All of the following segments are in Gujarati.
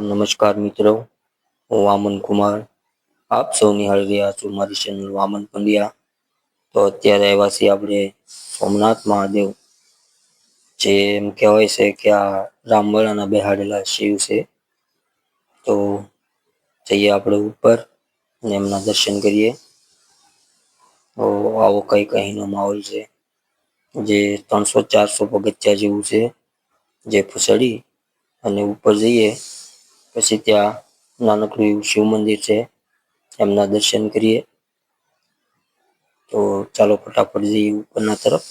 નમસ્કાર મિત્રો, હું વામન કુમાર. આપ સૌ નિહાળી રહ્યા છો મારી ચેનલ વામન પંડ્યા. તો અત્યારે આવ્યા છીએ આપણે સોમનાથ મહાદેવ, જે એમ કહેવાય છે કે આ રામવાલાના બેહાડેલા શિવ છે. તો જઈએ આપણે ઉપર અને એમના દર્શન કરીએ. તો આવો કંઈક અહીંનો માહોલ છે, જે 300-400 પગથિયા જેવું છે, જે ચડી અને ઉપર જઈએ પછી ત્યાં નાનકડું એવું શિવ મંદિર છે, એમના દર્શન કરીએ. તો ચાલો ફટાફટ જઈએ ઉપરના તરફ.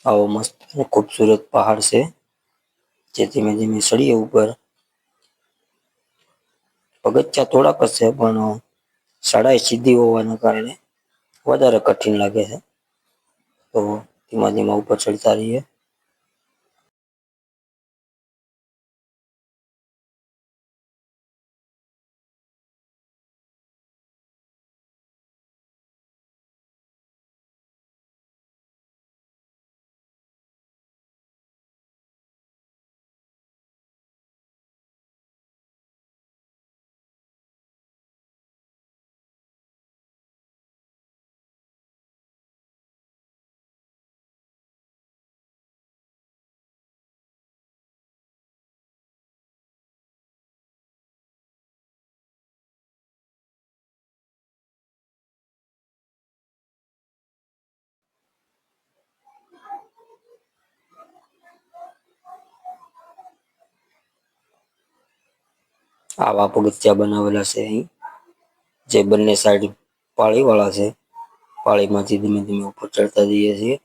આવો મસ્ત અને ખૂબસૂરત પહાડ છે, જે ધીમે ધીમે ચડીએ ઉપર. પગથિયા થોડાક જ છે, પણ ચડાઈ સીધી હોવાના કારણે વધારે કઠિન લાગે છે. તો ધીમા ધીમા ઉપર ચડતા રહીએ. આવા પગથિયા બનાવેલા છે અહીં, જે બંને સાઈડ પાળીવાળા છે. પાળીમાંથી ધીમે ધીમે ઉપર ચડતા જઈએ છીએ.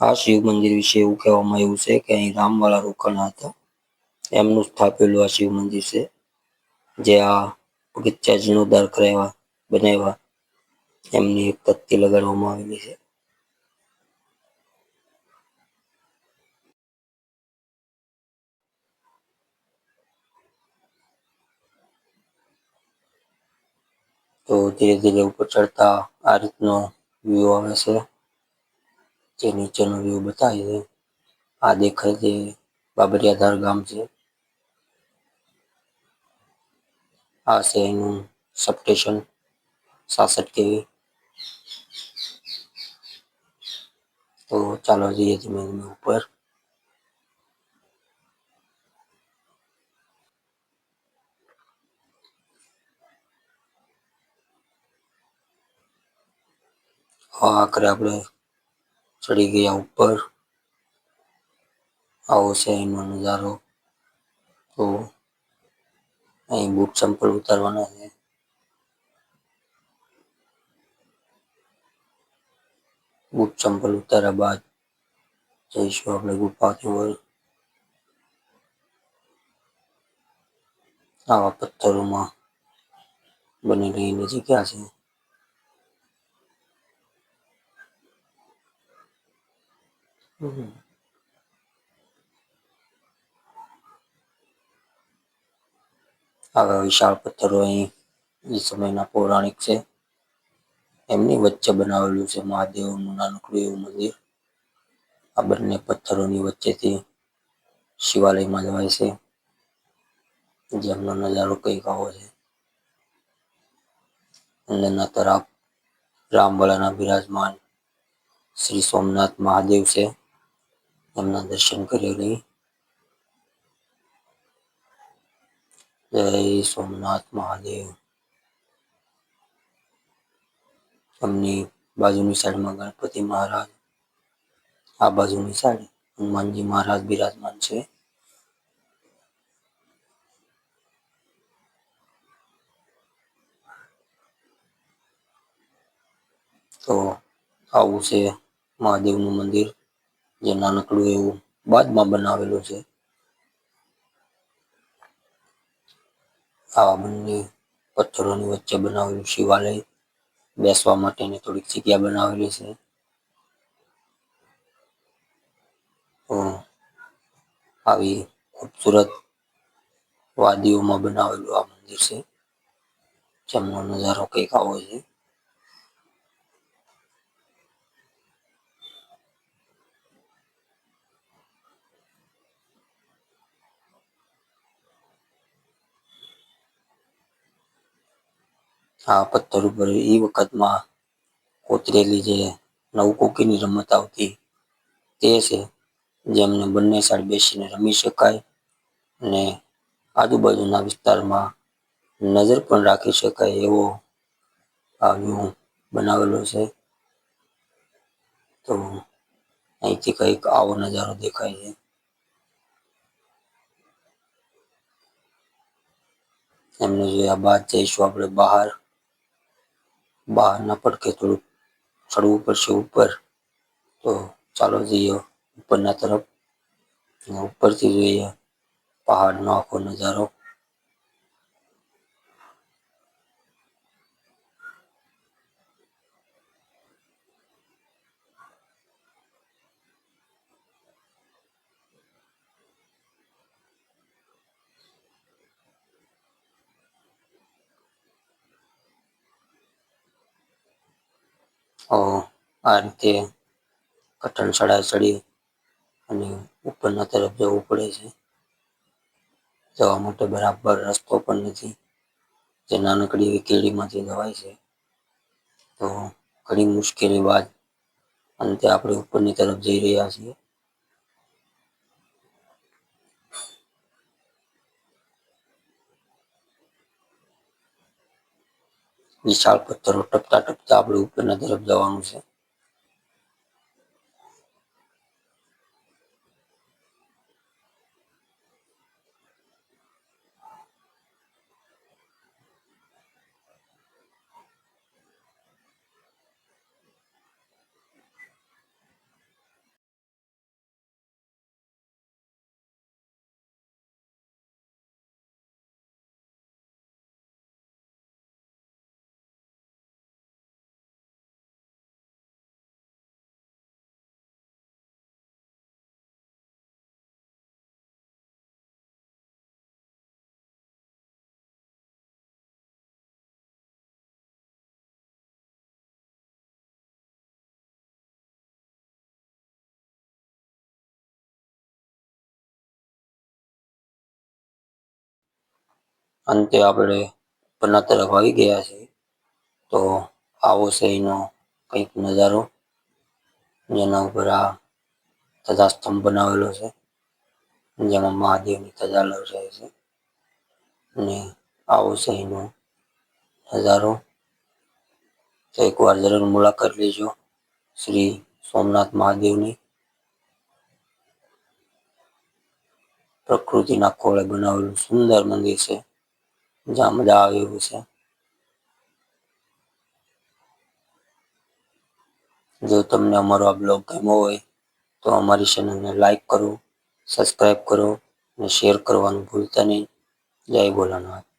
આ શિવ મંદિર વિશે એવું કહેવામાં આવ્યું છે કે અહીં રામવાળા રોકાણા હતા, એમનું સ્થાપેલું આ શિવ મંદિર છે, જે આ પગથિયા જીર્ણોદ્ધાર કરાવ્યા બનાવ્યા એમની એક તકતી લગાડવામાં આવેલી છે. તો ધીરે ધીરે ઉપર ચડતા આ રીતનો વ્યૂ આવે છે, જે નીચેનો વ્યૂ બતાવી છે. આ દેખાય છે બાબરિયાધાર ગામ છે. આ છે એનું સબસ્ટેશન 66 kV. તો ચાલો જઈએ ધીમે ધીમે ઉપર. આખરે આપણે ચડી ગયા ઉપર. આવો છે એનો નજારો. તો અહીં બૂટ ચંપલ ઉતારવાના છે. બૂટ ચંપલ ઉતાર્યા બાદ જઈશું આપણે ગુફાની ઓર. આવા પથ્થરોમાં બનેલી જગ્યા છે. આવા વિશાળ પથ્થરો અહીં એ સમયના પૌરાણિક છે, એમની વચ્ચે બનાવેલું છે મહાદેવનું નાનકડું એવું મંદિર. આ બંને પથ્થરોની વચ્ચેથી શિવાલયમાં જવાય છે, જેમનો નજારો કંઈક આવો છે. અંદરના તરફ રામવાલાના બિરાજમાન શ્રી સોમનાથ મહાદેવ છે, એમના દર્શન કરી લઈ. જય સોમનાથ મહાદેવ. એમની બાજુની સાઈડમાં ગણપતિ મહારાજ, આ બાજુની સાઈડ હનુમાનજી મહારાજ બિરાજમાન છે. તો આવું છે મહાદેવનું મંદિર, જે નાનકડું એવું બાદમાં બનાવેલું છે. આવા બંને પથ્થરોની વચ્ચે બનાવેલું શિવાલય, બેસવા માટેની થોડીક જગ્યા બનાવેલી છે. તો આવી ખૂબસૂરત વાદીઓમાં બનાવેલું આ મંદિર છે, જેમનો નજારો કંઈક આવો છે. આ પથ્થર ઉપર એ વખતમાં કોતરેલી જે નવકોકીની રમત આવતી તે છે, જેમને બંને સાઈડ બેસીને રમી શકાય અને આજુબાજુના વિસ્તારમાં નજર પણ રાખી શકાય એવો આ વ્યૂ બનાવેલો છે. તો અહીંથી કંઈક આવો નજારો દેખાય છે. એમને જોયા બાદ જઈશું આપણે બહારના પડખે થોડુંક ચડવું પડશે ઉપર. તો ચાલો જઈએ ઉપરના તરફ. ઉપરથી જોઈએ પહાડનો આખો નજારો. આ રીતે કઠણ ચડી અને ઉપરના તરફ જવું પડે છે. જવા માટે બરાબર રસ્તો પણ નથી, જે નાનકડી એવી કેડીમાંથી જવાય છે. તો ઘણી મુશ્કેલી બાદ અંતે આપણે ઉપરની તરફ જઈ રહ્યા છીએ. વિશાળ પથ્થરો ટપતા ટપતા આપણે ઉપરના તરફ જવાનું છે. અંતે આપણે ઉપરના તરફ આવી ગયા છે. તો આવો છે એનો કંઈક નજારો, જેના ઉપર આ ધજાસ્તંભ બનાવેલો છે, જેમાં મહાદેવની ધજા લહેરાય છે. અને આવો છે એનો નજારો. તો એકવાર જરૂર મુલાકાત લેજો શ્રી સોમનાથ મહાદેવની. પ્રકૃતિના ખોળે બનાવેલું સુંદર મંદિર છે, જ્યાં મજા આવે એવું છે. જો તમને અમારો આ બ્લોગ ગમ્યો હોય તો અમારી ચેનલને લાઈક કરો, સબસ્ક્રાઈબ કરો અને શેર કરવાનું ભૂલતા નહીં. જય ભોલાનાથ.